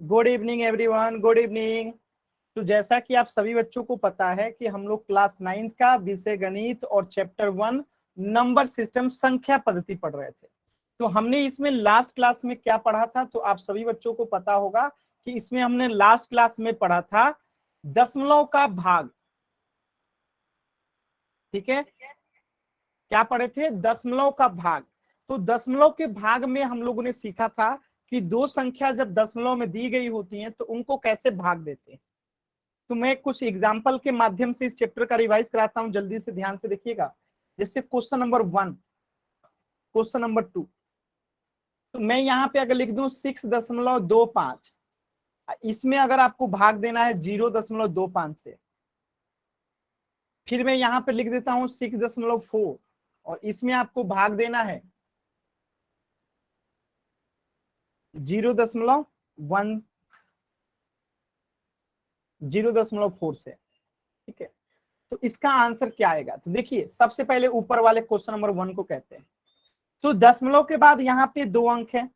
Good evening everyone, good evening. तो जैसा कि आप सभी बच्चों को पता है कि हम लोग क्लास 9th का विषय गणित और चैप्टर 1 नंबर सिस्टम संख्या पद्धति पढ़ रहे थे। तो हमने इसमें लास्ट क्लास में क्या पढ़ा था, तो आप सभी बच्चों को पता होगा कि इसमें हमने लास्ट क्लास में पढ़ा था दशमलव का भाग। ठीक है, क्या पढ़े थे? दशमलव का भाग। तो दशमलव के भाग में हम लोगों ने सीखा था कि दो संख्या जब दशमलव में दी गई होती हैं तो उनको कैसे भाग देते हैं। तो मैं कुछ एग्जाम्पल के माध्यम से इस चैप्टर का रिवाइज कराता हूं, जल्दी से ध्यान से देखिएगा। जैसे क्वेश्चन नंबर 1, क्वेश्चन नंबर 2। तो मैं यहाँ पे अगर लिख दूं 6.25, इसमें अगर आपको भाग देना है 0.25 से, फिर मैं यहाँ पे लिख देता हूँ 6.4 और इसमें आपको भाग देना है 0.4 से। ठीक है, तो इसका आंसर क्या आएगा? तो देखिए, सबसे पहले ऊपर वाले क्वेश्चन नंबर 1 को कहते हैं। तो दशमलव के बाद यहाँ पे 2 अंक है,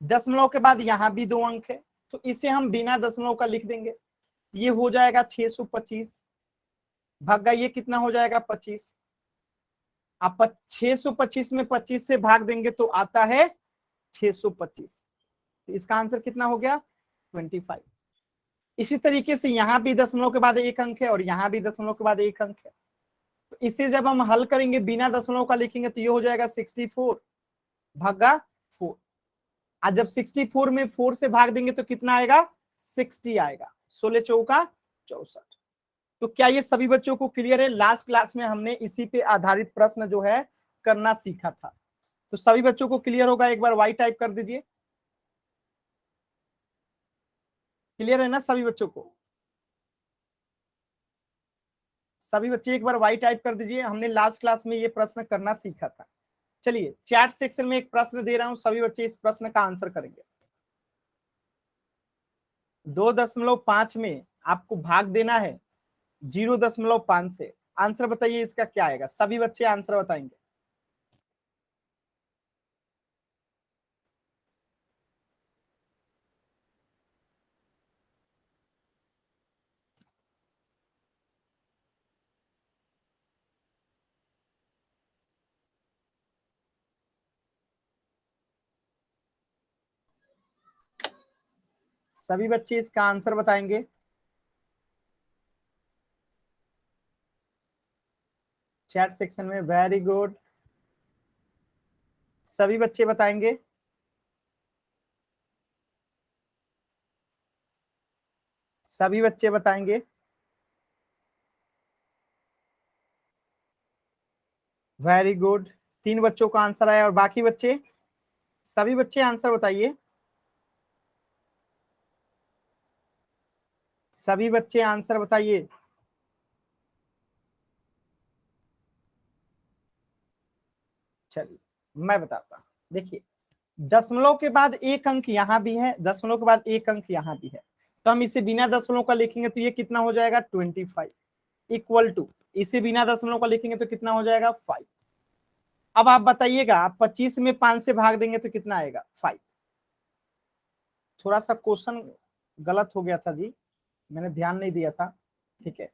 दशमलव के बाद यहाँ भी 2 अंक है, तो इसे हम बिना दशमलव का लिख देंगे। ये हो जाएगा 625 भागा ये कितना हो जाएगा 25। आप 625 में 25 से भाग देंगे तो आता है 625। तो इसका आंसर कितना हो गया? 25। इसी तरीके से यहाँ भी दशमलव के बाद 1 अंक है और यहाँ भी दशमलव के बाद 1 अंक है। तो इसे जब हम हल करेंगे बिना दशमलव का लिखेंगे तो ये हो जाएगा 64 भागा 4। आज जब 64 में 4 से भाग देंगे तो कितना आएगा? 60 आएगा। 16 चौका 64। तो क्या ये सभी बच्चों को क्लियर है? लास्ट क्लास में हमने इसी पे आधारित प्रश्न जो है करना सीखा था। तो सभी बच्चों को क्लियर होगा? एक बार वाई टाइप कर दीजिए। क्लियर है ना सभी बच्चों को? सभी बच्चे एक बार वाई टाइप कर दीजिए। हमने लास्ट क्लास में ये प्रश्न करना सीखा था। चलिए, चैट सेक्शन में एक प्रश्न दे रहा हूं, सभी बच्चे इस प्रश्न का आंसर करेंगे। 2.5 में आपको भाग देना है 0.5 से। आंसर बताइए इसका क्या आएगा? सभी बच्चे आंसर बताएंगे। सभी बच्चे इसका आंसर बताएंगे। चैट सेक्शन में वेरी गुड, सभी बच्चे बताएंगे। सभी बच्चे बताएंगे। वेरी गुड, 3 बच्चों का आंसर आया। और बाकी बच्चे? सभी बच्चे आंसर बताइए। सभी बच्चे आंसर बताइए। चलिए मैं बताता हूं। देखिए, दशमलव के बाद 1 अंक यहाँ भी है, दशमलव के बाद 1 अंक यहाँ भी है, तो हम इसे बिना दशमलव का लिखेंगे तो ये कितना हो जाएगा? 25 इक्वल टू, इसे बिना दशमलव का लिखेंगे तो कितना हो जाएगा? 5। अब आप बताइएगा, आप 25 में 5 से भाग देंगे तो कितना आएगा? 5। थोड़ा सा क्वेश्चन गलत हो गया था जी, मैंने ध्यान नहीं दिया था। ठीक है,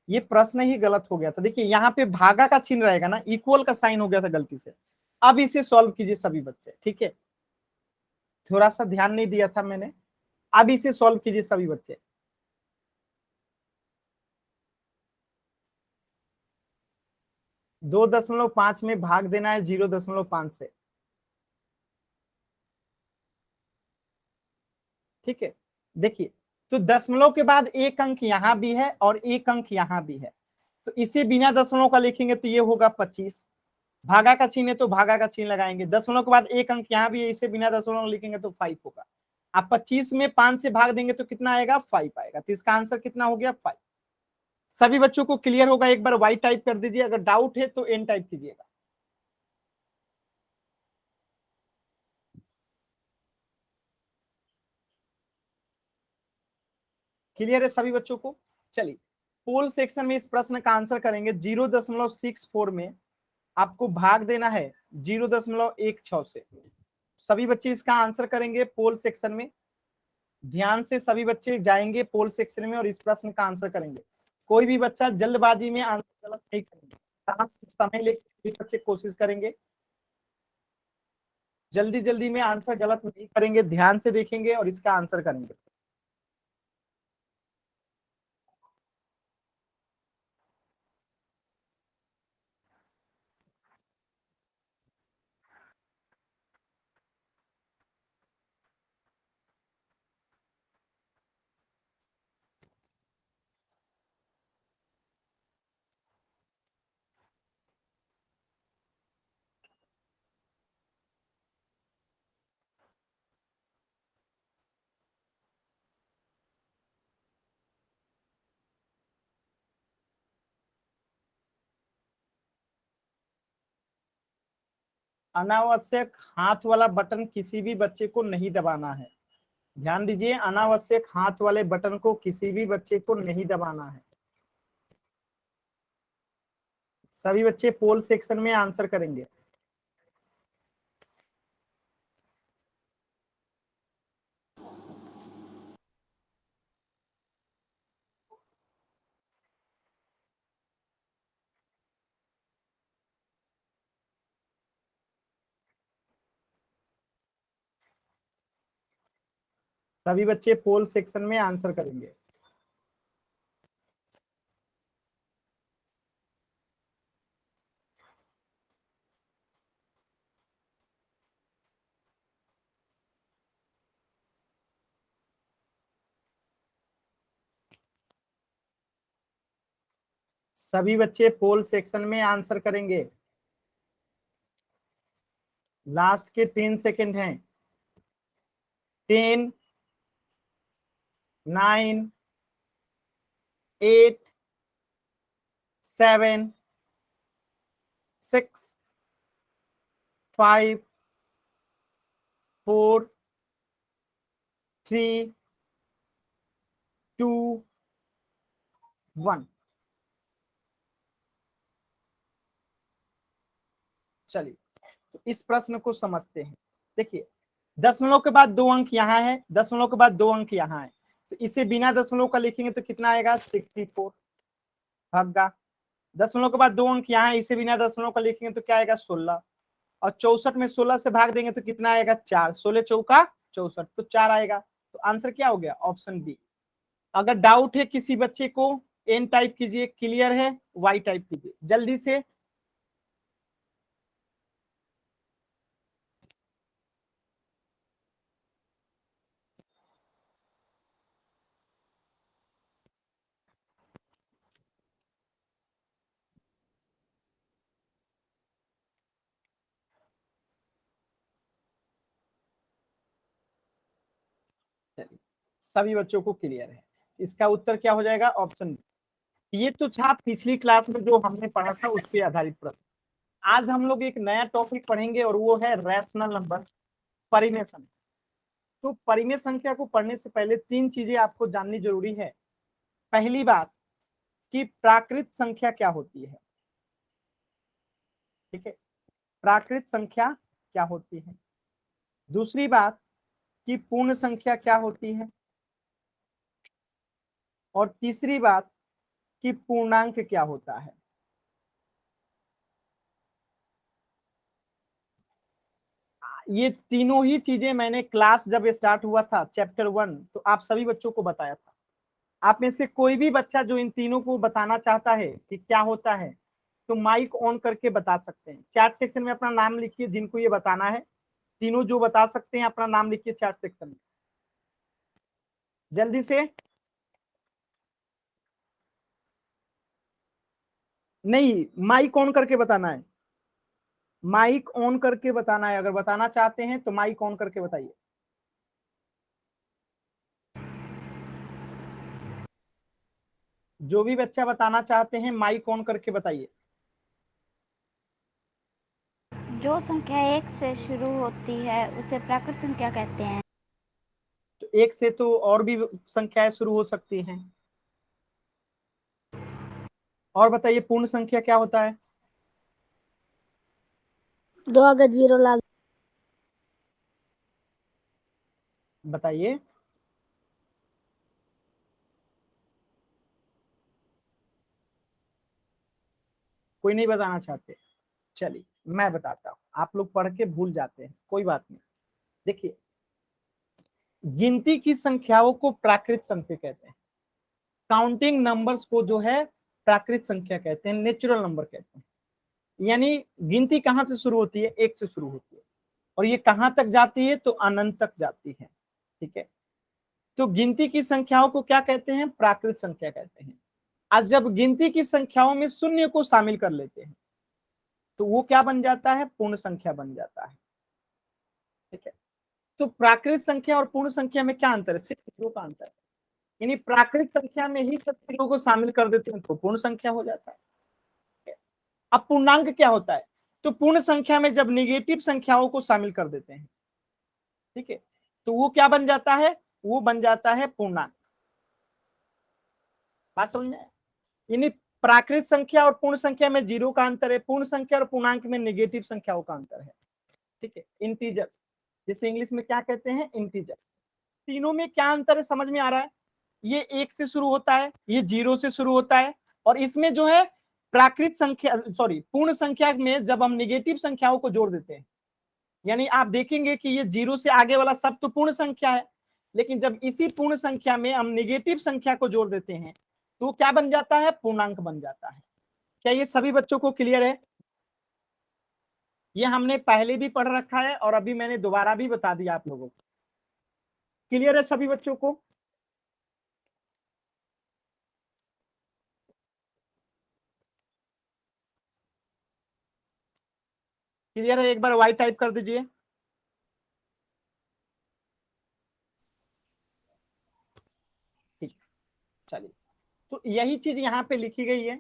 ये प्रश्न ही गलत हो गया था। देखिए, यहाँ पे भागा का चिन्ह रहेगा ना, इक्वल का साइन हो गया था गलती से। अब इसे सॉल्व कीजिए सभी बच्चे। ठीक है, थोड़ा सा ध्यान नहीं दिया था मैंने। अब इसे सॉल्व कीजिए सभी बच्चे। 2.5 में भाग देना है 0.5 से। ठीक है, देखिए, तो दशमलव के बाद 1 अंक यहाँ भी है और 1 अंक यहाँ भी है, तो इसे बिना दशमलव का लिखेंगे तो ये होगा 25। भागा का चिन्ह है तो भागा का चिन्ह लगाएंगे। दशमलव के बाद 1 अंक यहाँ भी है, इसे बिना दशमलव लिखेंगे तो 5 होगा। आप 25 में 5 से भाग देंगे तो कितना आएगा? 5 आएगा। तो इसका आंसर कितना हो गया? 5। सभी बच्चों को क्लियर होगा? एक बार वाई टाइप कर दीजिए, अगर डाउट है तो एन टाइप कीजिएगा। क्लियर है सभी बच्चों को? चलिए, पोल सेक्शन में इस प्रश्न का आंसर करेंगे। 0.64 में आपको भाग देना है 0.16 से। सभी बच्चे इसका आंसर करेंगे पोल सेक्शन में। ध्यान से सभी बच्चे जाएंगे पोल सेक्शन में और इस प्रश्न का आंसर करेंगे। कोई भी बच्चा जल्दबाजी में आंसर गलत नहीं करेंगे, समय लेकर बच्चे कोशिश करेंगे, जल्दी जल्दी में आंसर गलत नहीं करेंगे, ध्यान से देखेंगे और इसका आंसर करेंगे। अनावश्यक हाथ वाला बटन किसी भी बच्चे को नहीं दबाना है। ध्यान दीजिए, अनावश्यक हाथ वाले बटन को किसी भी बच्चे को नहीं दबाना है। सभी बच्चे पोल सेक्शन में आंसर करेंगे। सभी बच्चे पोल सेक्शन में आंसर करेंगे। सभी बच्चे पोल सेक्शन में आंसर करेंगे। लास्ट के 10 सेकंड हैं। 10, 9, 8, 7, 6, 5, 4, 3, 2, 1। चलिए, तो इस प्रश्न को समझते हैं। देखिए, दशमलव के बाद 2 अंक यहाँ है, दशमलव के बाद 2 अंक यहाँ है, तो इसे बिना दशमलव का लिखेंगे तो कितना आएगा? 64 भागा। दशमलव के बाद 2 अंक यहाँ है, इसे बिना दशमलव का लिखेंगे तो क्या आएगा? 16। और 64 में 16 से भाग देंगे तो कितना आएगा? 4। 16 चौका 64, तो 4 आएगा। तो आंसर क्या हो गया? Option B. अगर डाउट है किसी बच्चे को, एन टाइप कीजिए, क्लियर है वाई टाइप कीजिए जल्दी से। सभी बच्चों को क्लियर है, इसका उत्तर क्या हो जाएगा? Option B. ये तो था पिछली क्लास में जो हमने पढ़ा था उस पर आधारित प्रश्न। आज हम लोग एक नया टॉपिक पढ़ेंगे और वो है रैशनल नंबर, परिमेय संख्या। तो परिमेय संख्या को पढ़ने से पहले 3 चीजें आपको जाननी जरूरी है। पहली बात कि प्राकृत संख्या क्या होती है, ठीक है, प्राकृत संख्या क्या होती है। दूसरी बात कि पूर्ण संख्या क्या होती है। और तीसरी बात कि पूर्णांक क्या होता है। ये तीनों ही चीजें मैंने क्लास जब स्टार्ट हुआ था चैप्टर 1 तो आप सभी बच्चों को बताया था। आप में से कोई भी बच्चा जो इन तीनों को बताना चाहता है कि क्या होता है तो माइक ऑन करके बता सकते हैं। चैट सेक्शन में अपना नाम लिखिए जिनको ये बताना है। तीनों जो बता सकते हैं अपना नाम लिखिए चैट सेक्शन में जल्दी से। नहीं, माइक ऑन करके बताना है, माइक ऑन करके बताना है। अगर बताना चाहते हैं तो माइक ऑन करके बताइए। जो भी बच्चा बताना चाहते हैं माइक ऑन करके बताइए। जो संख्या 1 से शुरू होती है उसे प्राकृत संख्या कहते हैं। तो 1 से तो और भी संख्याएं शुरू हो सकती हैं। और बताइए पूर्ण संख्या क्या होता है? 2 अगर 0 लग बताइए। कोई नहीं बताना चाहते? चलिए मैं बताता हूँ, आप लोग पढ़ के भूल जाते हैं, कोई बात नहीं। देखिए, गिनती की संख्याओं को प्राकृत संख्या कहते हैं, काउंटिंग नंबर्स को जो है प्राकृत संख्या कहते हैं, नेचुरल नंबर कहते हैं। यानी गिनती कहां से शुरू होती है? एक से शुरू होती है, और ये कहां तक जाती है? तो अनंत तक जाती है। ठीक है, तो गिनती की संख्याओं को क्या कहते हैं? प्राकृत संख्या कहते हैं। आज जब गिनती की संख्याओं में शून्य को शामिल कर लेते हैं तो वो क्या बन जाता है? पूर्ण संख्या बन जाता है। ठीक है, तो प्राकृत संख्या और पूर्ण संख्या में क्या अंतर है? सिर्फ जीरो का अंतर है। यानी प्राकृत संख्या में ही सब चीजों को शामिल कर देते हैं तो पूर्ण संख्या हो जाता है। अब पूर्णांक क्या होता है? तो पूर्ण संख्या में जब निगेटिव संख्याओं को शामिल कर देते हैं, ठीक है, तो वो क्या बन जाता है? वो बन जाता है पूर्णांक। बात समझ में? यानी प्राकृत संख्या और पूर्ण संख्या में जीरो का अंतर है, पूर्ण संख्या और पूर्णांक में नेगेटिव संख्याओं का अंतर है। ठीक है, इंटीजर, जिसे इंग्लिश में क्या कहते हैं? इंटीजर। तीनों में क्या अंतर है समझ में आ रहा है? ये एक से शुरू होता है, ये जीरो से शुरू होता है, और इसमें जो है प्राकृत संख्या, सॉरी, पूर्ण संख्या में जब हम निगेटिव संख्याओं को जोड़ देते हैं, यानी आप देखेंगे कि ये जीरो से आगे वाला सब तो पूर्ण संख्या है, लेकिन जब इसी पूर्ण संख्या में हम निगेटिव संख्या को जोड़ देते हैं तो क्या बन जाता है? पूर्णांक बन जाता है। क्या ये सभी बच्चों को क्लियर है? ये हमने पहले भी पढ़ रखा है और अभी मैंने दोबारा भी बता दिया आप लोगों को। क्लियर है सभी बच्चों को? क्लियर है? एक बार वाई टाइप कर दीजिए। ठीक, चलिए, तो यही चीज यहाँ पे लिखी गई है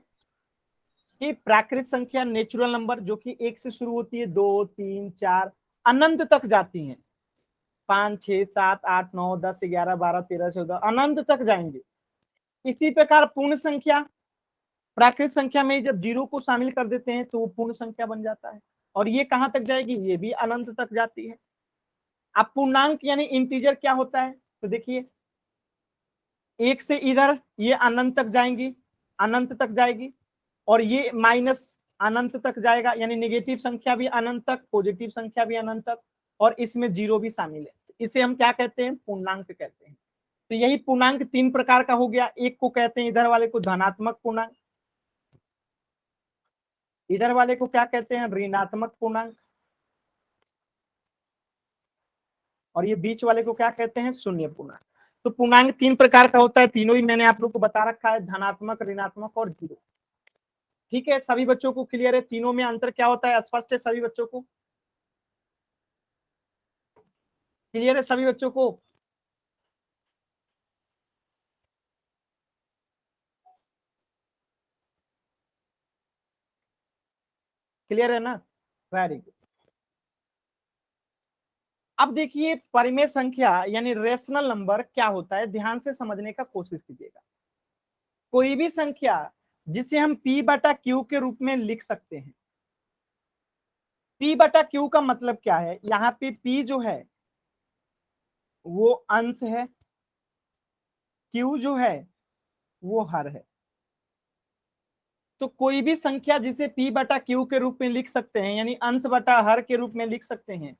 कि प्राकृत संख्या नेचुरल नंबर जो कि एक से शुरू होती है, 2 3 4 अनंत तक जाती हैं, 5 6 7 8 9 10 11 12 13 14 अनंत तक जाएंगे। इसी प्रकार पूर्ण संख्या, प्राकृत संख्या में जब जीरो को शामिल कर देते हैं तो वो पूर्ण संख्या बन जाता है, और ये कहां तक जाएगी? ये भी अनंत तक जाती है। अब पूर्णांक यानी इंटीजर क्या होता है? तो देखिए, एक से इधर ये अनंत तक जाएंगी, अनंत तक जाएगी, और ये माइनस अनंत तक जाएगा, यानी नेगेटिव संख्या भी अनंत तक, पॉजिटिव संख्या भी अनंत तक, और इसमें जीरो भी शामिल है। इसे हम क्या कहते हैं? पूर्णांक कहते हैं। तो यही पूर्णांक तीन प्रकार का हो गया। एक को कहते हैं, इधर वाले को धनात्मक पूर्णांक, इधर वाले को क्या कहते हैं? ऋणात्मक पूर्णांक, और ये बीच वाले को क्या कहते हैं? शून्य पूर्णांक। तो पूर्णांक तीन प्रकार का होता है, तीनों ही मैंने आप लोग को बता रखा है, धनात्मक, ऋणात्मक और जीरो। ठीक है, सभी बच्चों को क्लियर है? तीनों में अंतर क्या होता है स्पष्ट है सभी बच्चों को? क्लियर है सभी बच्चों को? क्लियर है ना? Very good. अब देखिए, परिमेय संख्या यानी रेशनल नंबर क्या होता है, ध्यान से समझने का कोशिश कीजिएगा। कोई भी संख्या जिसे हम p बटा क्यू के रूप में लिख सकते हैं। p बटा क्यू का मतलब क्या है? यहाँ पे p जो है वो अंश है, q जो है वो हर है। तो कोई भी संख्या जिसे p बटा क्यू के रूप में लिख सकते हैं, यानी अंश बटा हर के रूप में लिख सकते हैं,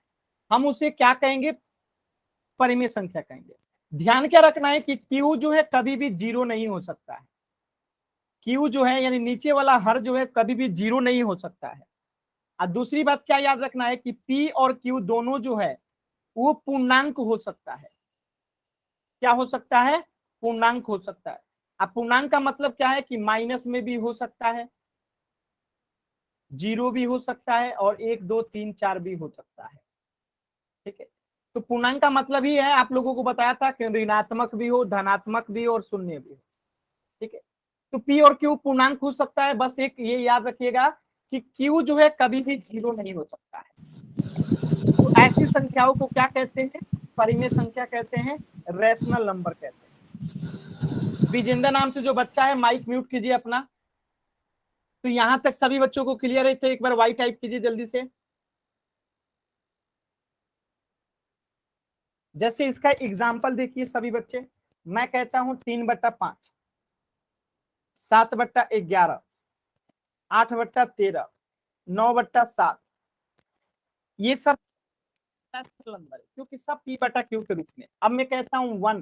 हम उसे क्या कहेंगे? परिमेय संख्या कहेंगे। ध्यान क्या रखना है कि q जो है कभी भी जीरो नहीं हो सकता है। q जो है यानी नीचे वाला हर जो है कभी भी जीरो नहीं हो सकता है। और दूसरी बात क्या याद रखना है कि p और q दोनों जो है वो पूर्णांक हो सकता है। क्या हो सकता है? पूर्णांक हो सकता है। अब पूर्णांक का मतलब क्या है कि माइनस में भी हो सकता है, जीरो भी हो सकता है, और 1 2 3 4 भी हो सकता है। ठीक है, तो पूर्णांक का मतलब ही है, आप लोगों को बताया था कि ऋणात्मक भी हो, धनात्मक भी हो और शून्य भी हो। ठीक है, तो p और q पूर्णांक हो सकता है, बस एक ये याद रखिएगा कि q जो है कभी भी जीरो नहीं हो सकता है। तो ऐसी संख्याओं को क्या कहते हैं? परिमेय संख्या कहते हैं, रेशनल नंबर कहते हैं। विजेंद्र नाम से जो बच्चा है, माइक म्यूट कीजिए अपना। तो यहां तक सभी बच्चों को क्लियर है? तो एक बार वाई टाइप कीजिए जल्दी से। जैसे इसका एग्जाम्पल देखिए सभी बच्चे, मैं कहता हूं 3/5, 7/11, 8/13, 9/7, ये सब नंबर है क्योंकि सब P/Q के रूप में। अब मैं कहता हूं 1,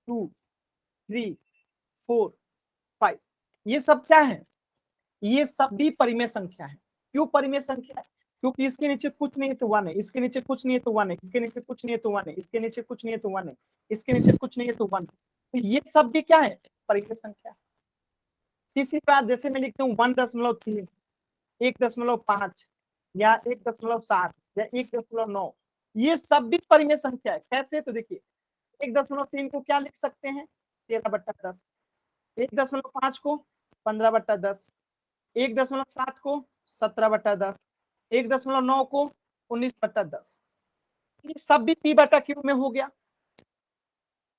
2, 3, 4, 5, ये सब क्या है? ये सब भी परिमेय संख्या है। क्यों परिमेय संख्या है? क्योंकि इसके नीचे कुछ नहीं है तो 1 है, इसके नीचे कुछ नहीं है तो 1 है, इसके नीचे कुछ नहीं है तो 1 है, इसके नीचे कुछ नहीं है तो 1 है, इसके नीचे कुछ नहीं है तो 1। तो ये सब भी क्या है? परिमेय संख्या। तीसरी बात, जैसे मैं लिखता हूँ 1.3, 1.5 या 1.7 या 1.9, ये सब भी परिमेय संख्या है। कैसे? तो देखिए 1.3 को क्या लिख सकते हैं? 13/10। 1.5 को 15/10, 1.7 को 17/10, 1.9 को 19/10। ये सब भी P/Q में हो गया।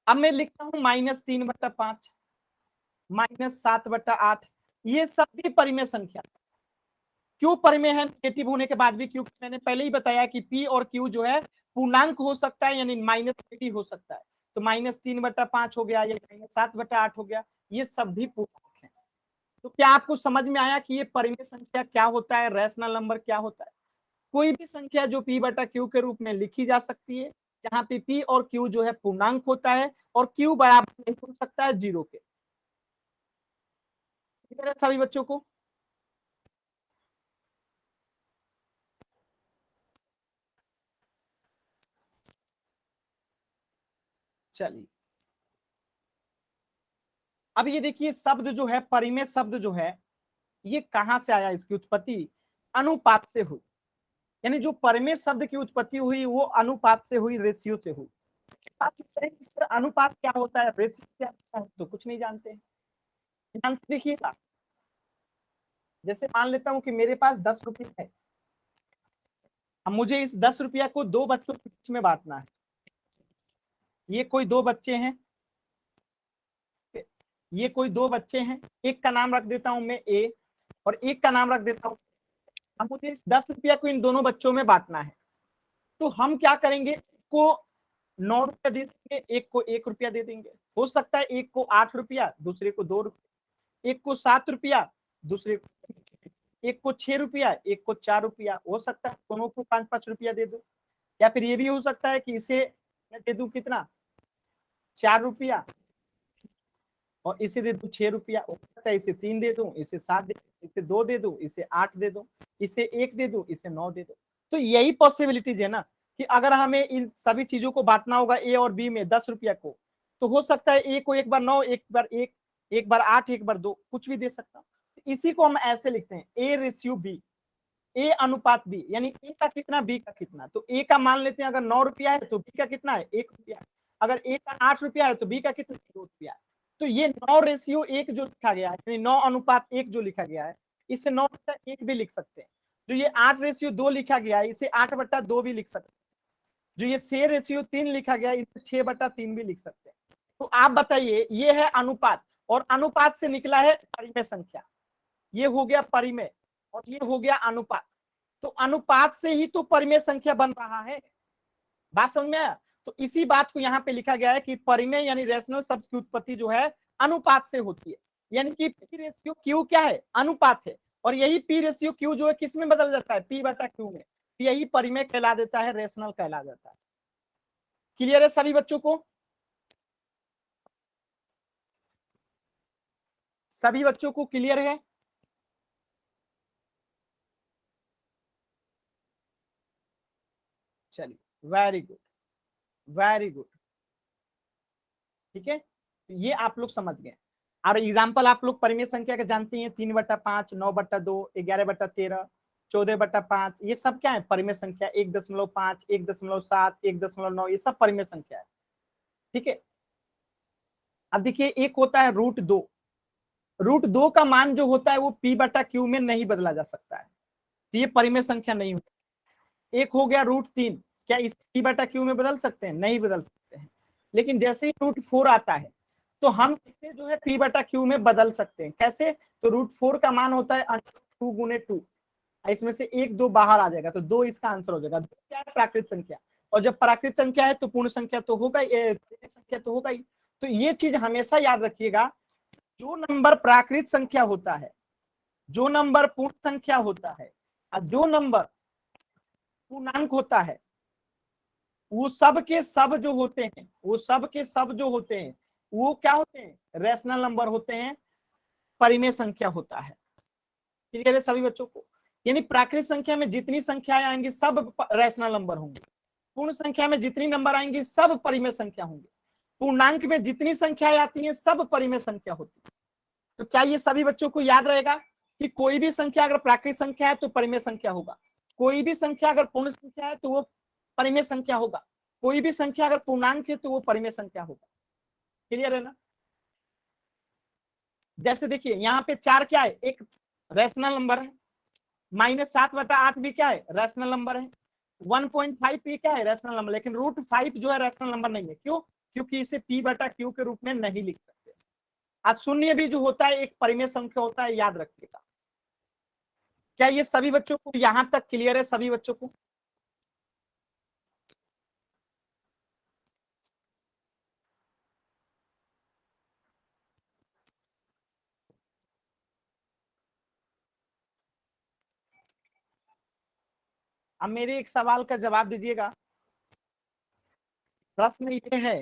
अब मैं लिखता हूं -3/5, -7/8, ये सब भी परिमेय संख्या। क्यों परिमेय है नेगेटिव होने के बाद भी? क्योंकि मैंने पहले ही बताया कि P और Q जो है पूर्णांक हो सकता है, यानी माइनस भी हो सकता है। तो -3/5 हो गया या -7/8 हो गया, ये सब भी पूर्णांक है। तो क्या आपको समझ में आया कि ये परिमेय संख्या क्या होता है, रैशनल नंबर क्या होता है? कोई भी संख्या जो P/Q के रूप में लिखी जा सकती है, जहां पे P और Q जो है पूर्णांक होता है और Q बराबर नहीं हो सकता है 0 के। ठीक है सभी बच्चों को? चलिए, अब ये देखिए शब्द जो है, परिमेय शब्द जो है, ये कहां से आया? इसकी उत्पत्ति अनुपात से हुई। यानी जो परिमेय शब्द की उत्पत्ति हुई वो अनुपात से हुई, रेशियो से हुई। आप इस अनुपात क्या होता है, रेशियो क्या होता है, तो कुछ नहीं जानते हैं। ध्यान से देखिएगा, जैसे मान लेता हूं कि मेरे पास 10 रुपये है। अब मुझे इस 10 रुपया को दो बच्चों के बीच में बांटना है। ये कोई दो बच्चे हैं, ये कोई दो बच्चे हैं, एक का नाम रख देता हूं मैं ए और एक का नाम रख देता हूं। अब मुझे इस 10 रुपया को इन दोनों बच्चों में बांटना है। तो हम क्या करेंगे? को 9 रुपया दे देंगे, एक को 1 रुपया दे देंगे। हो सकता है एक को 8 रुपया, दूसरे को 2 रुपया, एक को 7 रुपया, दूसरे को, एक को 6 रुपया, एक को 4 रुपया। हो सकता है दोनों को 5-5 रुपया दे दो, या फिर ये भी हो सकता है कि इसे मैं दे दूं कितना, 4 रुपया, और इसे दे दूं 6 रुपया। हो सकता है इसे 3 दे दूं, इसे 7 दे दूं, इसे 2 दे दूं, इसे 8 दे दूं, इसे 1 दे दूं, इसे 9 दे दूं। तो यही पॉसिबिलिटीज है ना, कि अगर हमें इन सभी चीजों को बांटना होगा ए और बी में 10 रुपया को, तो हो सकता है ए को एक बार 9, एक बार 1, एक बार 8, एक बार 2, कुछ भी दे सकता हूँ। इसी को हम ऐसे लिखते हैं A/B, ए अनुपात बी, यानी ए का कितना बी का कितना। तो ए का मान लेते हैं अगर 9 रुपया है तो बी का कितना है, 1 रुपया है। अगर ए का 8 रुपया है तो बी का कितना, 2 रुपया है। तो ये 9/1 जो लिखा गया है, यानी 9:1 जो लिखा गया है, इसे 9/1 भी लिख सकते हैं। जो ये 8/2 लिखा गया है, इसे 8/2 भी लिख सकते हैं। जो ये 6/3 लिखा गया है, इसे 6/3 भी लिख सकते हैं। तो आप बताइए, ये है अनुपात, और अनुपात से निकला है परिमेय संख्या। ये हो गया परिमेय और ये हो गया अनुपात। तो अनुपात से ही तो परिमेय संख्या बन रहा है। बात समझ में आया? तो इसी बात को यहाँ पे लिखा गया है कि परिमेय यानी रैशनल शब्द की उत्पत्ति जो है अनुपात से होती है। यानी कि P/Q क्या है, अनुपात है। और यही P/Q जो है किस में बदल जाता है, P/Q में। यही परिमेय कहला देता है, रैशनल कहला जाता है। क्लियर है सभी बच्चों को? सभी बच्चों को क्लियर है? चलिए, वेरी गुड, वेरी गुड। ठीक है, ये आप लोग समझ गए। और एग्जाम्पल आप लोग परिमेय संख्या के जानते हैं, 3/5, 9/2, 11/13, 14/5, ये सब क्या है, परिमेय संख्या। 1.5, 1.7, 1.9, ये सब परिमेय संख्या है। ठीक है, अब देखिए एक होता है √2। √2 का मान जो होता है वो P/Q में नहीं बदला जा सकता है, तो ये परिमेय संख्या नहीं होती। एक हो गया √3, क्या इस P/Q में बदल सकते हैं? नहीं बदल सकते हैं। लेकिन जैसे ही √4 आता है तो हम इसे जो है P/Q में बदल सकते हैं। कैसे? तो √4 का मान होता है 2 गुने 2, इसमें से 1 2 बाहर आ जाएगा, तो 2 इसका आंसर हो जाएगा। 2 क्या है, प्राकृत संख्या। और जब प्राकृत संख्या है तो पूर्ण संख्या तो होगा ही, संख्या तो होगा ही। तो ये चीज हमेशा याद रखिएगा, जो नंबर प्राकृत संख्या होता है जो नंबर पूर्ण संख्या होता है और जो नंबर पूर्णांक होता है, वो सब के सब जो होते हैं, वो सब के सब जो होते हैं वो क्या होते हैं, रैशनल नंबर होते हैं, परिमेय संख्या होता है। क्लियर है सभी बच्चों को? यानी प्राकृतिक संख्या में जितनी संख्याएं आएंगी सब रैशनल नंबर होंगे, पूर्ण संख्या में जितनी नंबर आएंगी सब परिमेय संख्या होंगे, पूर्णांक में जितनी संख्याएं आती हैं सब परिमेय संख्या होती है। तो क्या ये सभी बच्चों को याद रहेगा कि कोई भी संख्या अगर प्राकृतिक संख्या है तो परिमेय संख्या होगा, कोई भी संख्या अगर पूर्ण संख्या है तो वो परिमेय संख्या होगा, कोई भी संख्या अगर पूर्णांक है तो वो परिमेय संख्या होगा। क्लियर है ना? जैसे देखिए यहाँ पे 4 क्या है, एक रैशनल नंबर है, -7/8 भी क्या है, रैशनल नंबर है, 1.5 भी क्या है, रैशनल नंबर, लेकिन √5 जो है रैशनल नंबर नहीं है। क्यों? क्योंकि इसे p/q के रूप में नहीं लिख सकते। आज शून्य भी जो होता है एक परिमेय संख्या होता है, याद रखिएगा। क्या ये सभी बच्चों को यहां तक क्लियर है सभी बच्चों को? अब मेरे एक सवाल का जवाब दीजिएगा। प्रश्न ये है,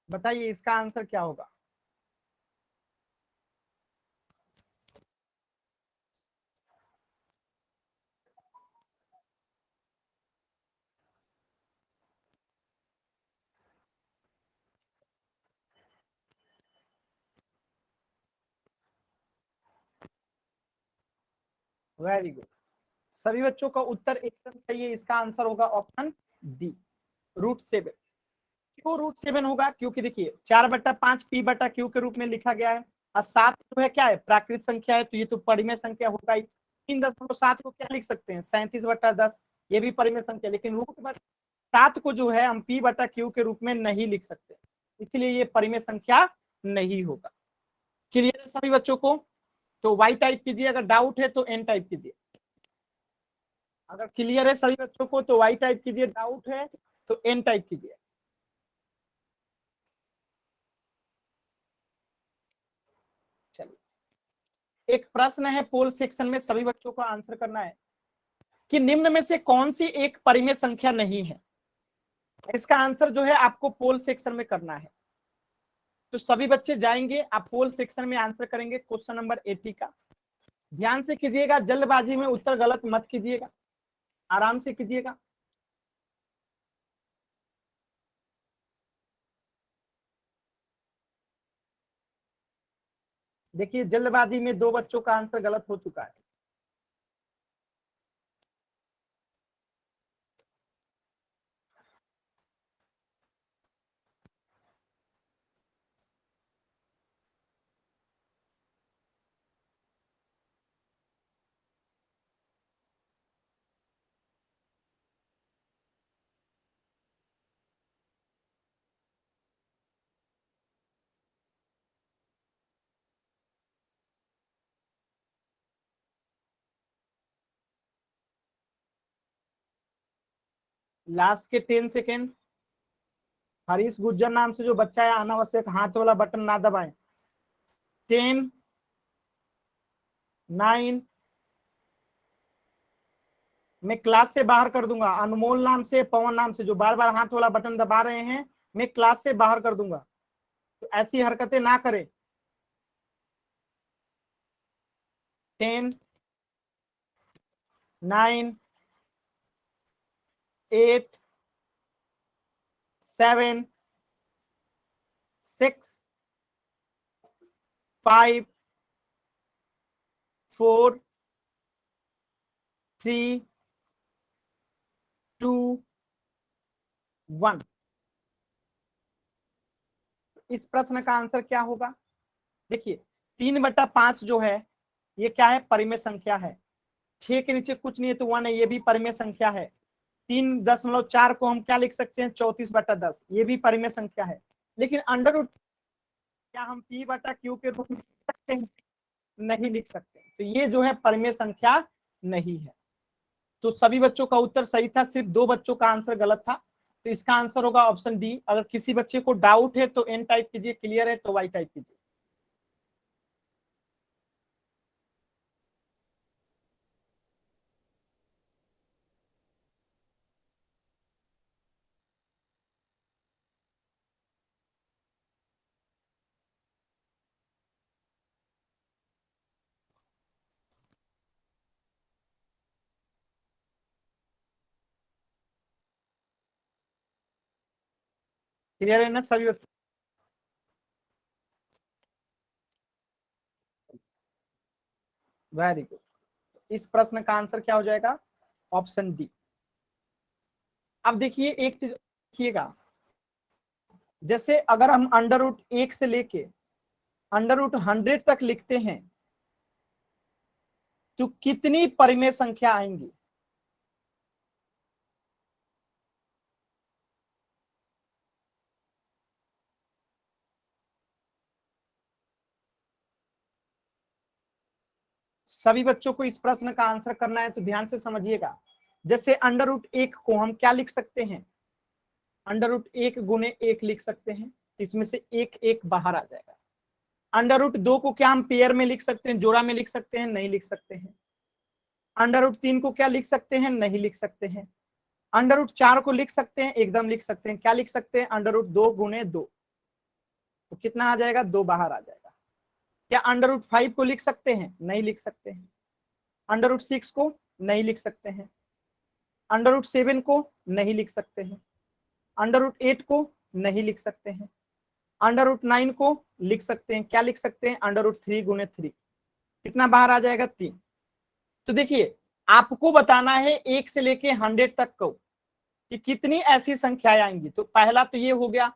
बताइए इसका आंसर क्या होगा? वेरी गुड, सभी बच्चों का उत्तर एकदम सही है। इसका आंसर होगा ऑप्शन डी, √7। क्यों √7 होगा? क्योंकि देखिए 4/5 p/q के रूप में लिखा गया है, और 7 जो है क्या है, प्राकृतिक संख्या है, तो ये तो परिमेय संख्या होगा ही। 3.7 को क्या लिख सकते हैं, 37/10, ये भी परिमेय संख्या, लेकिन √7 को जो है हम p/q के रूप में नहीं लिख सकते, इसलिए ये परिमेय संख्या नहीं होगा। क्लियर है सभी बच्चों को? तो वाई टाइप कीजिए, अगर डाउट है तो एन टाइप कीजिए। अगर क्लियर है सभी बच्चों को तो वाई टाइप कीजिए, डाउट है तो एन टाइप कीजिए। चलिए, एक प्रश्न है पोल सेक्शन में, सभी बच्चों को आंसर करना है कि निम्न में से कौन सी एक परिमेय संख्या नहीं है। इसका आंसर जो है आपको पोल सेक्शन में करना है। तो सभी बच्चे जाएंगे, आप पोल सेक्शन में आंसर करेंगे क्वेश्चन नंबर 80 का। ध्यान से कीजिएगा, जल्दबाजी में उत्तर गलत मत कीजिएगा, आराम से कीजिएगा। देखिए जल्दबाजी में 2 बच्चों का आंसर गलत हो चुका है। लास्ट के 10 सेकेंड। हरीश गुज्जर नाम से जो बच्चा है अनावश्यक हाथ वाला बटन ना दबाएं। 10, 9, मैं क्लास से बाहर कर दूंगा। अनमोल नाम से, पवन नाम से जो बार बार हाथ वाला बटन दबा रहे हैं, मैं क्लास से बाहर कर दूंगा, तो ऐसी हरकतें ना करें। 10, 9, 8, 7, 6, 5, 4, 3, 2 1। इस प्रश्न का आंसर क्या होगा? देखिए 3/5 जो है ये क्या है? परिमेय संख्या है। 6 के नीचे कुछ नहीं है तो 1 है, ये भी परिमेय संख्या है। 3.4 को हम क्या लिख सकते हैं? 34/10, ये भी परिमेय संख्या है। लेकिन अंडर रूट क्या हम p/q के रूप में लिख सकते हैं? नहीं लिख सकते। तो ये जो है परिमेय संख्या नहीं है। तो सभी बच्चों का उत्तर सही था, सिर्फ 2 बच्चों का आंसर गलत था। तो इसका आंसर होगा ऑप्शन डी। अगर किसी बच्चे को डाउट है तो एन टाइप कीजिए, क्लियर है तो वाई टाइप कीजिए। क्लियर है ना सभी बच्चों? Very good. इस प्रश्न का आंसर क्या हो जाएगा? Option D. अब देखिए एक चीज देखिएगा, जैसे अगर हम अंडर रूट 1 से लेके अंडर रूट 100 तक लिखते हैं तो कितनी परिमेय संख्या आएंगी? सभी बच्चों को इस प्रश्न का आंसर करना है तो ध्यान से समझिएगा। जैसे अंडर रूट 1 को हम क्या लिख सकते हैं? अंडर रूट 1 गुने 1 लिख सकते हैं, इसमें से एक एक बाहर आ जाएगा। अंडर रूट 2 को क्या हम पेयर में लिख सकते हैं, जोड़ा में लिख सकते हैं? नहीं लिख सकते हैं। अंडर रूट 3 को क्या लिख सकते हैं? नहीं लिख सकते हैं। अंडर रूट 4 को लिख सकते हैं? एकदम लिख सकते हैं। क्या लिख सकते हैं? अंडर रूट 2 गुने 2, तो कितना आ जाएगा? 2 बाहर आ जाएगा। क्या अंडर रूट 5 को लिख सकते हैं? नहीं लिख सकते हैं। अंडर रूट 6 को नहीं लिख सकते हैं। अंडर रूट 7 को नहीं लिख सकते हैं। अंडर रूट 8 को नहीं लिख सकते हैं। अंडर रूट 9 को लिख सकते हैं। क्या लिख सकते हैं? अंडर रूट 3 गुने 3, कितना बाहर आ जाएगा? 3। तो देखिए आपको बताना है 1 से लेके 100 तक को कि कितनी ऐसी संख्याएं आएंगी। तो पहला तो ये हो गया,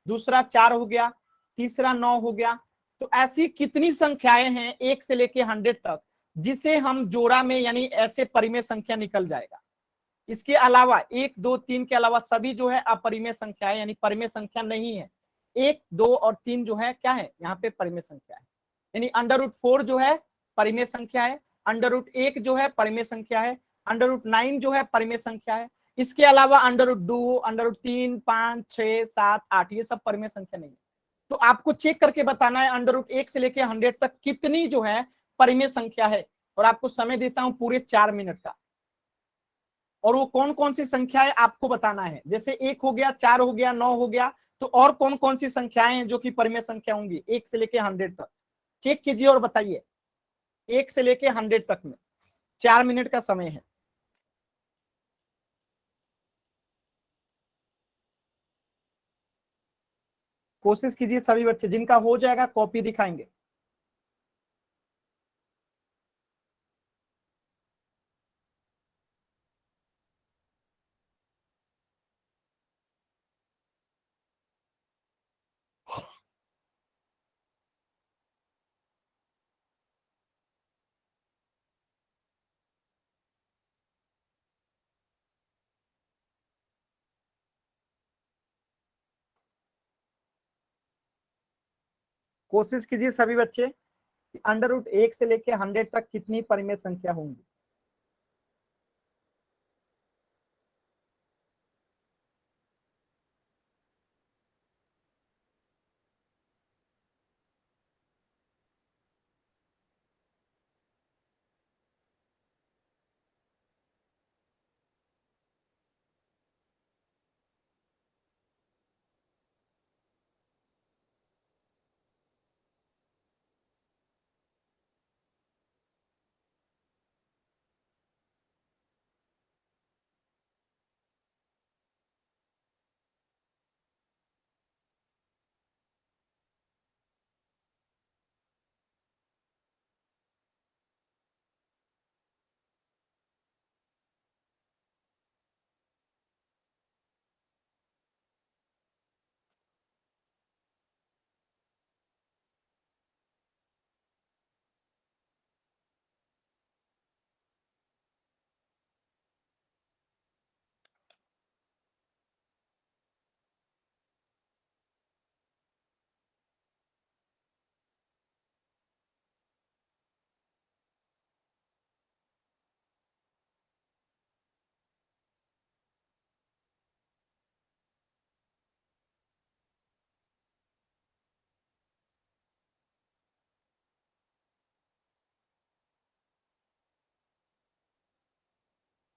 दूसरा 4 हो गया, तीसरा 9 हो गया। तो ऐसी कितनी संख्याएं हैं 1 से लेके 100 तक जिसे हम जोड़ा में यानी ऐसे परिमेय संख्या निकल जाएगा। इसके अलावा 1 2 3 के अलावा सभी जो है अपरिमेय संख्या है, यानी परिमेय संख्या नहीं है। 1 2 और 3 जो है क्या है? यहाँ पे परिमेय संख्या है। यानी अंडर रूट 4 जो है परिमेय संख्या है, अंडर रूट 1 जो है परिमेय संख्या है, अंडर रूट 9 जो है परिमेय संख्या है। इसके अलावा अंडर रूट 2, अंडर रूट 3, 5, 6, 7, 8 ये सब परिमेय संख्या नहीं है। तो आपको चेक करके बताना है अंडर रूट 1 से लेकर 100 तक कितनी जो है परिमेय संख्या है। और आपको समय देता हूं पूरे 4 मिनट का। और वो कौन कौन सी संख्या है आपको बताना है। जैसे 1 हो गया, 4 हो गया, 9 हो गया, तो और कौन कौन सी संख्याएं हैं जो कि परिमेय संख्या होंगी 1 से लेके 100 तक? चेक कीजिए और बताइए। 1 से लेके 100 तक में 4 मिनट का समय है। कोशिश कीजिए सभी बच्चे, जिनका हो जाएगा कॉपी दिखाएंगे। कोशिश कीजिए सभी बच्चे कि अंडर रूट 1 से लेके 100 तक कितनी परिमेय संख्या होंगी।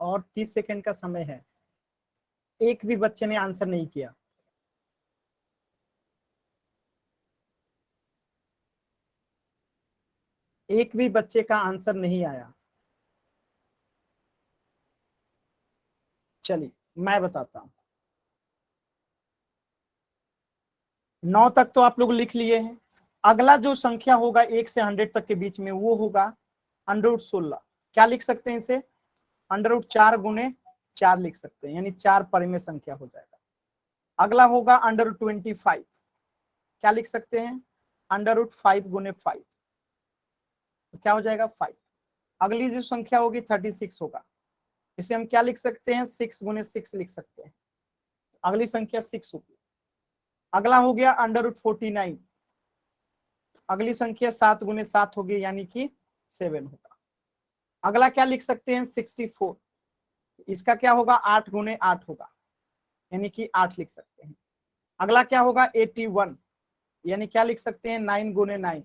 और 30 सेकंड का समय है। एक भी बच्चे ने आंसर नहीं किया। एक भी बच्चे का आंसर नहीं आया। चलिए मैं बताता हूं। 9 तक तो आप लोग लिख लिए हैं। अगला जो संख्या होगा 1 से 100 तक के बीच में वो होगा √16। क्या लिख सकते हैं इसे? √4 गुने 4 लिख सकते हैं, यानी 4 परिमेय संख्या हो जाएगा। अगला होगा √25। क्या लिख सकते हैं? √5 गुने 5, तो क्या हो जाएगा? 5। अगली जो संख्या होगी 36 होगा। इसे हम क्या लिख सकते हैं? 6 गुने 6 लिख सकते हैं। अगली संख्या 6 होगी। अगला हो गया √49। अगली संख्या 7 गुने 7 होगी, यानी कि 7 होगा। अगला क्या लिख सकते हैं? 64। इसका क्या होगा? 8 गुने 8 होगा, यानी कि 8 लिख सकते हैं। अगला क्या होगा? 81, यानी क्या लिख सकते हैं? 9 गुने 9,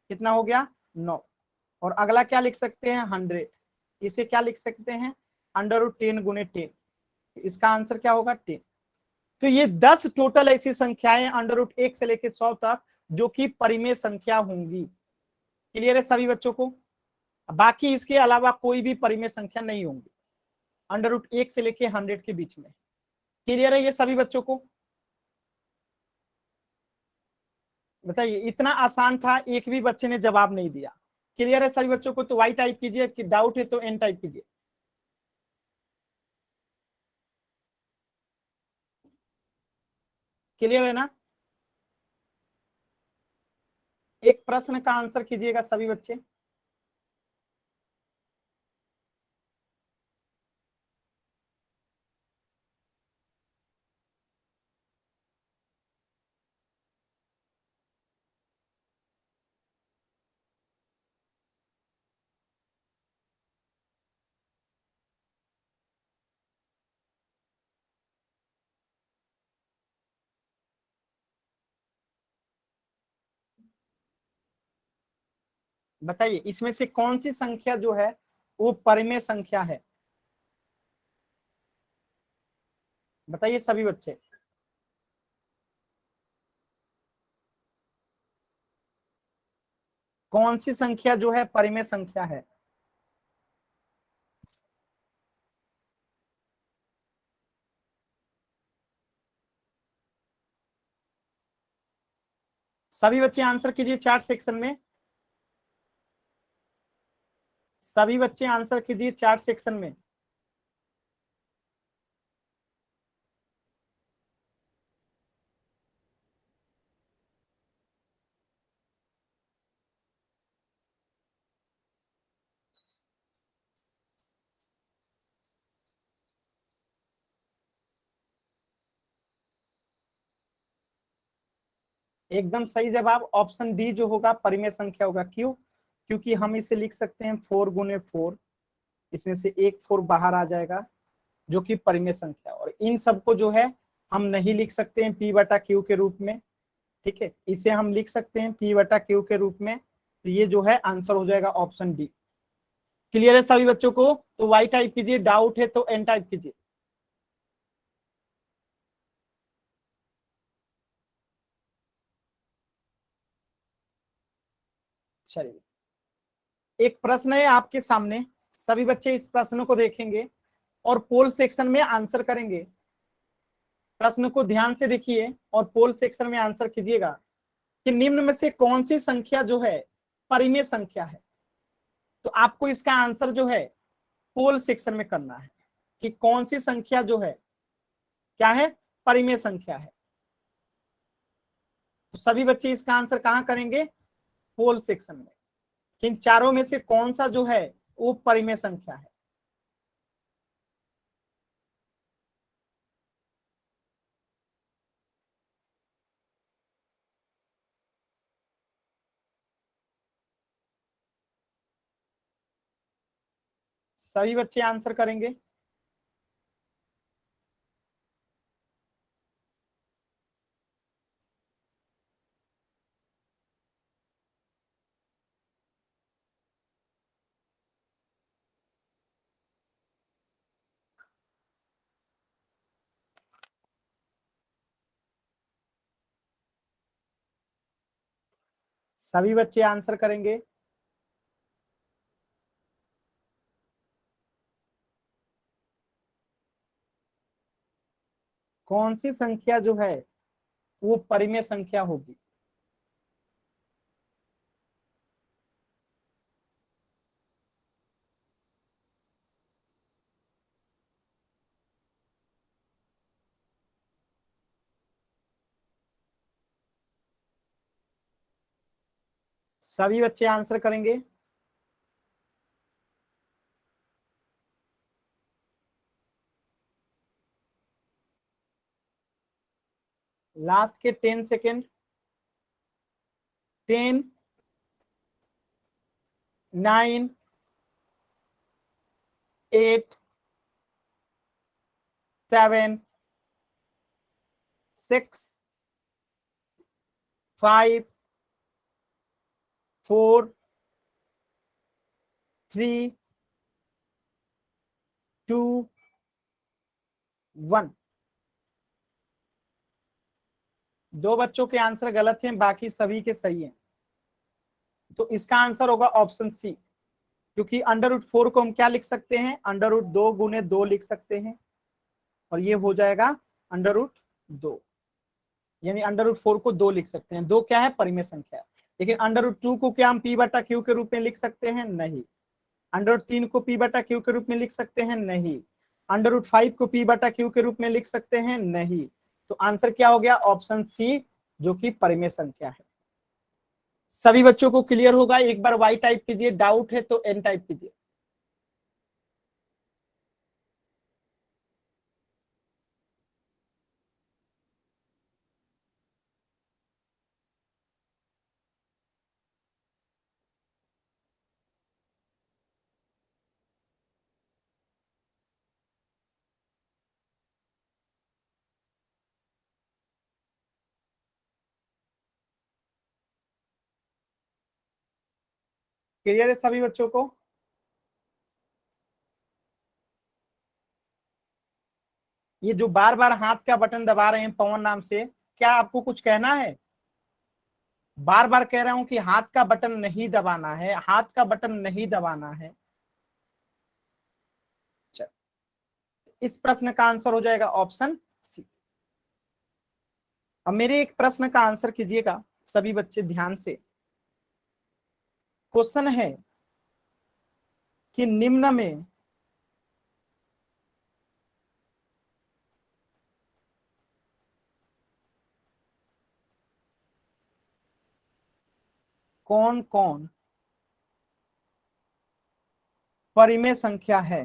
कितना हो गया? 9। और अगला क्या लिख सकते हैं? 100। इसे क्या लिख सकते हैं? √10 गुने 10। इसका आंसर क्या होगा? 10। तो ये 10 टोटल ऐसी संख्याएं √1 से लेकर 100 तक जो कि परिमेय संख्या होंगी। क्लियर है सभी बच्चों को? बाकी इसके अलावा कोई भी परिमेय संख्या नहीं होंगी √1 से लेके 100 के बीच में। क्लियर है ये सभी बच्चों को? बताइए, इतना आसान था, एक भी बच्चे ने जवाब नहीं दिया। क्लियर है सभी बच्चों को? तो वाई टाइप कीजिए, कि डाउट है तो एन टाइप कीजिए। क्लियर है ना? एक प्रश्न का आंसर कीजिएगा सभी बच्चे। बताइए, इसमें से कौन सी संख्या जो है वो परिमेय संख्या है? बताइए सभी बच्चे। कौन सी संख्या जो है परिमेय संख्या है? सभी बच्चे आंसर कीजिए चैट सेक्शन में। सभी बच्चे आंसर कीजिए चैट सेक्शन में। एकदम सही जवाब ऑप्शन डी जो होगा परिमेय संख्या होगा। क्यों? क्योंकि हम इसे लिख सकते हैं 4 गुने 4, इसमें से एक 4 बाहर आ जाएगा जो कि परिमेय संख्या। और इन सबको जो है हम नहीं लिख सकते हैं पी बटा क्यू के रूप में। ठीक है, इसे हम लिख सकते हैं पी बटा क्यू के रूप में। तो ये जो है आंसर हो जाएगा ऑप्शन डी। क्लियर है सभी बच्चों को? तो वाई टाइप कीजिए, डाउट है तो एन टाइप कीजिए। चलिए, एक प्रश्न है आपके सामने, सभी बच्चे इस प्रश्न को देखेंगे और पोल सेक्शन में आंसर करेंगे। प्रश्न को ध्यान से देखिए और पोल सेक्शन में आंसर कीजिएगा कि निम्न में से कौन सी संख्या जो है परिमेय संख्या है। तो आपको इसका आंसर जो है पोल सेक्शन में करना है कि कौन सी संख्या जो है क्या है, परिमेय संख्या है। तो सभी बच्चे इसका आंसर कहां करेंगे? पोल सेक्शन में। इन चारों में से कौन सा जो है वो परिमेय संख्या है? सभी बच्चे आंसर करेंगे। सभी बच्चे आंसर करेंगे। कौन सी संख्या जो है वो परिमेय संख्या होगी? सभी बच्चे आंसर करेंगे। लास्ट के 10 सेकेंड। 10, 9, 8, 7, 6, 5, 4, 3, 2, 1। दो बच्चों के आंसर गलत हैं, बाकी सभी के सही हैं। तो इसका आंसर होगा ऑप्शन सी, क्योंकि √4 को हम क्या लिख सकते हैं? √2 × 2 लिख सकते हैं, और ये हो जाएगा √2, यानी √4 को 2 लिख सकते हैं। 2 क्या है? परिमेय संख्या है। लेकिन √2 को क्या हम p/q के रूप में लिख सकते हैं? नहीं। √3 को p/q के रूप में लिख सकते हैं? नहीं। √5 को p/q के रूप में लिख सकते हैं? नहीं। तो आंसर क्या हो गया? ऑप्शन सी, जो कि परिमेय संख्या है। सभी बच्चों को क्लियर होगा? एक बार वाई टाइप कीजिए, डाउट है तो एन टाइप कीजिए। क्लियर है सभी बच्चों को? ये जो बार बार हाथ का बटन दबा रहे हैं पवन नाम से, क्या आपको कुछ कहना है? बार बार कह रहा हूं कि हाथ का बटन नहीं दबाना है, हाथ का बटन नहीं दबाना है। चल, इस प्रश्न का आंसर हो जाएगा ऑप्शन सी। अब मेरे एक प्रश्न का आंसर कीजिएगा सभी बच्चे ध्यान से। क्वेश्चन है कि निम्न में कौन कौन परिमेय संख्या है?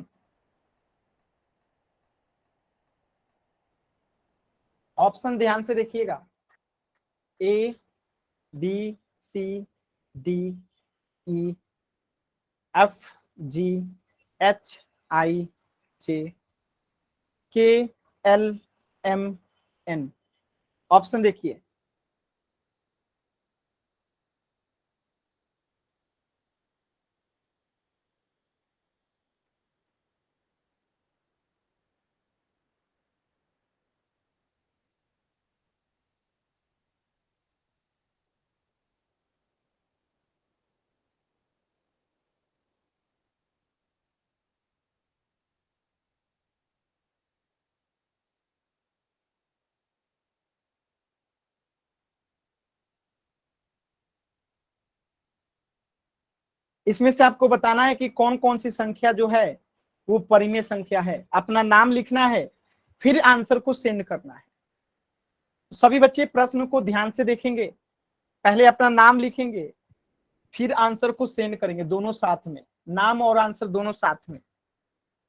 ऑप्शन ध्यान से देखिएगा। ए, बी, सी, डी, ई, एफ, जी, एच, आई, जे, के, एल, एम, एन। ऑप्शन देखिए। इसमें से आपको बताना है कि कौन कौन सी संख्या जो है वो परिमेय संख्या है। अपना नाम लिखना है, फिर आंसर को सेंड करना है। तो सभी बच्चे प्रश्न को ध्यान से देखेंगे, पहले अपना नाम लिखेंगे, फिर आंसर को सेंड करेंगे, दोनों साथ में, नाम और आंसर दोनों साथ में।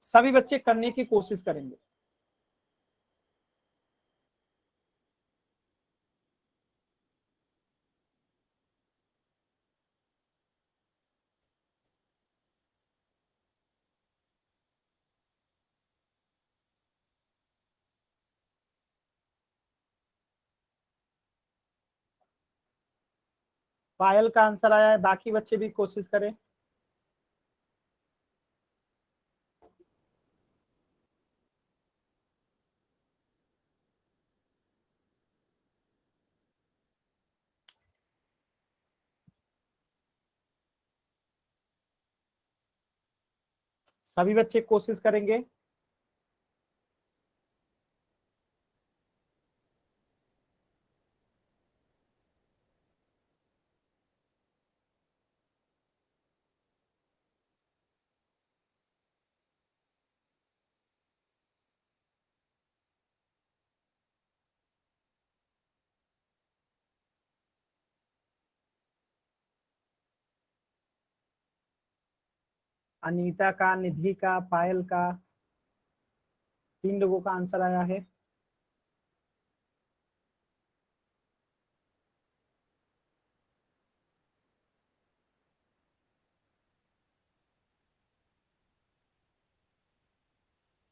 सभी बच्चे करने की कोशिश करेंगे। पायल का आंसर आया है, बाकी बच्चे भी कोशिश करें। सभी बच्चे कोशिश करेंगे। अनीता का, निधि का, पायल का, 3 लोगों का आंसर आया है।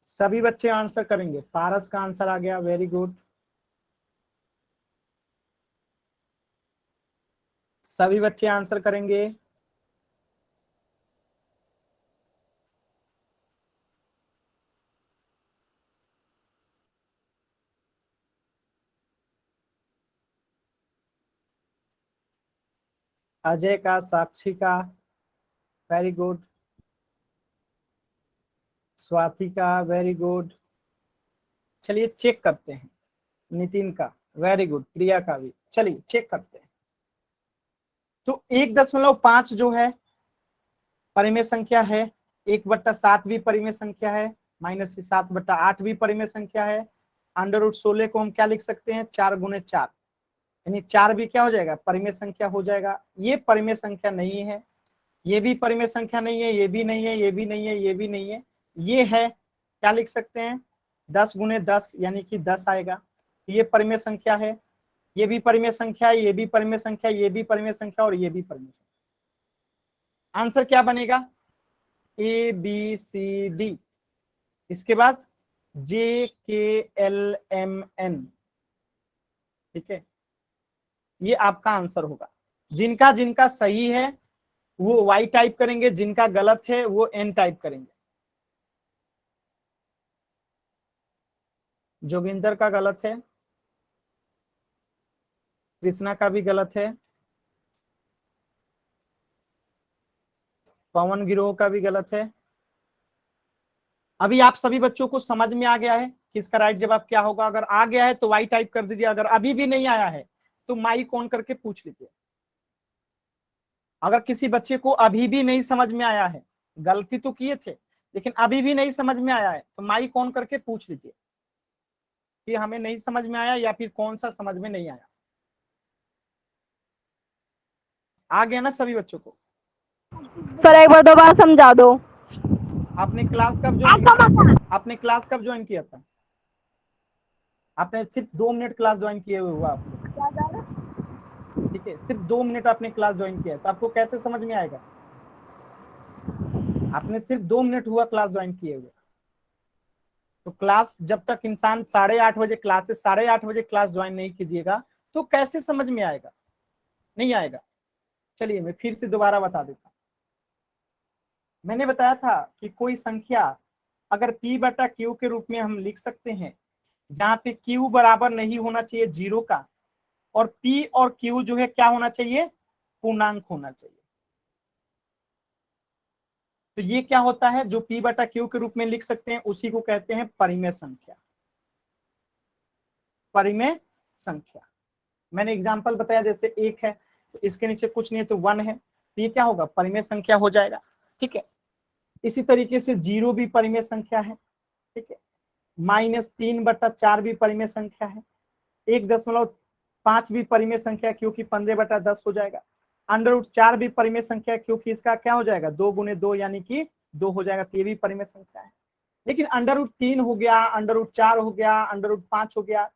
सभी बच्चे आंसर करेंगे। पारस का आंसर आ गया, वेरी गुड। सभी बच्चे आंसर करेंगे। अजय का, साक्षी का, वेरी गुड। स्वाति का, वेरी गुड। चलिए चेक करते हैं। नितिन का, वेरी गुड। प्रिया का भी, चलिए चेक करते हैं। तो 1.5 जो है परिमेय संख्या है, 1/7 भी परिमेय संख्या है, -7/8 भी परिमेय संख्या है। √16 को हम क्या लिख सकते हैं, 4 × 4, यानी 4 भी क्या हो जाएगा, परिमेय संख्या हो जाएगा। ये परिमेय संख्या नहीं है, ये भी परिमेय संख्या नहीं है, ये भी नहीं है, ये भी नहीं है, ये भी नहीं है। ये है, क्या लिख सकते हैं, 10 × 10 यानी कि 10 आएगा। ये परिमेय संख्या है, ये भी परिमेय संख्या है, ये भी परिमेय संख्या, ये भी परिमेय संख्या और ये भी परिमेय संख्या। आंसर क्या बनेगा, ABCD। इसके बाद JKLMN। ठीक है, ये आपका आंसर होगा। जिनका जिनका सही है वो Y टाइप करेंगे, जिनका गलत है वो N टाइप करेंगे। जोगिंदर का गलत है, कृष्णा का भी गलत है, पवन गिरोह का भी गलत है। अभी आप सभी बच्चों को समझ में आ गया है कि इसका राइट जवाब क्या होगा। अगर आ गया है तो वाई टाइप कर दीजिए, अगर अभी भी नहीं आया है तो माइक ऑन करके पूछ लीजिए। अगर किसी बच्चे को अभी भी नहीं समझ में आया है, गलती तो किए थे लेकिन अभी भी नहीं समझ में आया है, तो माइक ऑन करके पूछ लीजिए कि हमें नहीं समझ में आया या फिर कौन सा समझ में नहीं आया। आ गया ना सभी बच्चों को। सर एक बार दोबारा समझा दो। आपने क्लास कब ज्वाइन किया था? आपने सिर्फ 2 मिनट क्लास ज्वाइन किए हुए हुआ आप लोग, ठीक है, सिर्फ 2 मिनट आपने क्लास ज्वाइन किया है, तो आपको कैसे समझ में आएगा? आपने सिर्फ 2 मिनट हुआ क्लास ज्वाइन किए हुए। तो क्लास जब तक इंसान 8:30 बजे क्लासेस 8:30 बजे क्लास ज्वाइन नहीं कीजिएगा तो कैसे समझ में आएगा? नहीं आएगा। चलिए मैं फिर से दोबारा बता देता हूं। मैंने बताया था कि कोई संख्या अगर P/Q के रूप में हम लिख सकते हैं, जहां पे Q बराबर नहीं होना चाहिए 0 का, और P और Q जो है क्या होना चाहिए, पूर्णांक होना चाहिए। तो ये क्या होता है, जो P/Q के रूप में लिख सकते हैं उसी को कहते हैं परिमेय संख्या। परिमेय संख्या मैंने एग्जांपल बताया, जैसे 1 है तो इसके नीचे कुछ नहीं है तो 1 है, तो ये क्या होगा, परिमेय संख्या हो जाएगा। ठीक है, इसी तरीके से 0 भी परिमेय संख्या है। ठीक है, -3/4 भी परिमेय संख्या है, 1.5 भी परिमेय संख्या क्योंकि 15/10 हो जाएगा। √4 भी परिमेय संख्या क्योंकि इसका क्या हो जाएगा, 2 × 2 यानी कि 2 हो जाएगा, तो ये भी परिमेय संख्या है। लेकिन √3 हो गया, √4 हो गया, √5 हो गया,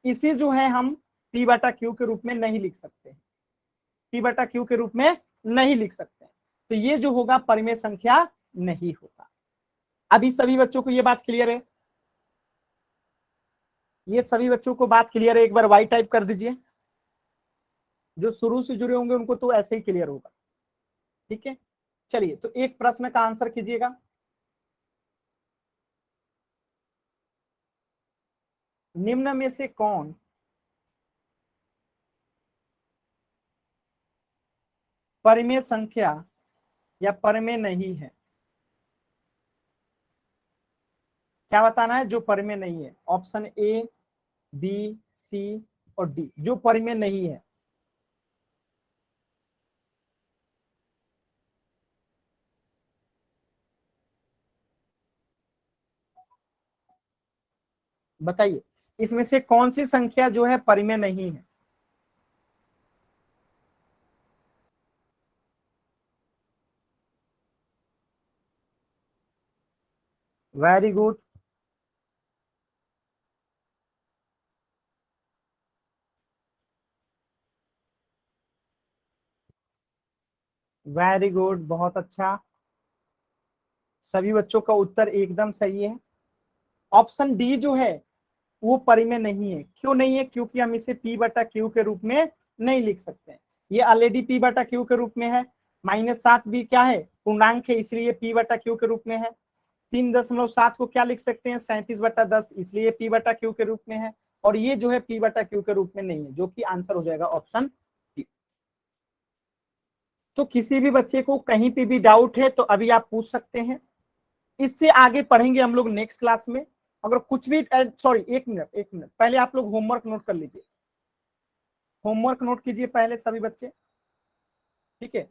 इसे जो है हम P/Q के रूप में नहीं लिख सकते, P/Q के रूप में नहीं लिख सकते, तो ये जो होगा परिमेय संख्या नहीं होगा। अभी सभी बच्चों को ये बात क्लियर है? ये सभी बच्चों को बात क्लियर है? एक बार वाई टाइप कर दीजिए। जो शुरू से जुड़े होंगे उनको तो ऐसे ही क्लियर होगा। ठीक है, चलिए तो एक प्रश्न का आंसर कीजिएगा। निम्न में से कौन परिमेय संख्या या परिमेय नहीं है? क्या बताना है? जो परिमेय नहीं है। ऑप्शन ए, बी, सी और डी, जो परिमेय नहीं है। बताइए इसमें से कौन सी संख्या जो है परिमेय नहीं है? Very good. वेरी गुड, बहुत अच्छा। सभी बच्चों का उत्तर एकदम सही है। ऑप्शन डी जो है वो परिमेय नहीं है। क्यों नहीं है? क्योंकि हम इसे P बटा क्यू के रूप में नहीं लिख सकते। ये ऑलरेडी P बटा क्यू के रूप में है। -7 भी क्या है? पूर्णांक है, इसलिए P बटा क्यू के रूप में है। 3.7 को क्या लिख सकते हैं? 37/10, इसलिए P बटा क्यू के रूप में है। और ये जो है P बटा क्यू के रूप में नहीं है, जो कि आंसर हो जाएगा ऑप्शन डी। तो किसी भी बच्चे को कहीं पे भी डाउट है तो अभी आप पूछ सकते हैं। इससे आगे पढ़ेंगे हम लोग नेक्स्ट क्लास में। अगर कुछ भी, सॉरी, एक मिनट पहले आप लोग होमवर्क नोट कर लीजिए। होमवर्क नोट कीजिए पहले सभी बच्चे, ठीक है?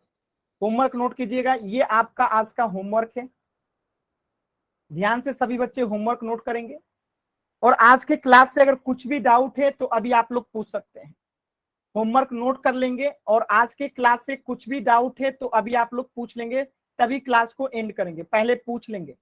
होमवर्क नोट कीजिएगा, ये आपका आज का होमवर्क है। ध्यान से सभी बच्चे होमवर्क नोट करेंगे। और आज के क्लास से अगर कुछ भी डाउट है तो अभी आप लोग पूछ सकते हैं। होमवर्क नोट कर लेंगे और आज के क्लास से कुछ भी डाउट है तो अभी आप लोग पूछ लेंगे, तभी क्लास को एंड करेंगे। पहले पूछ लेंगे।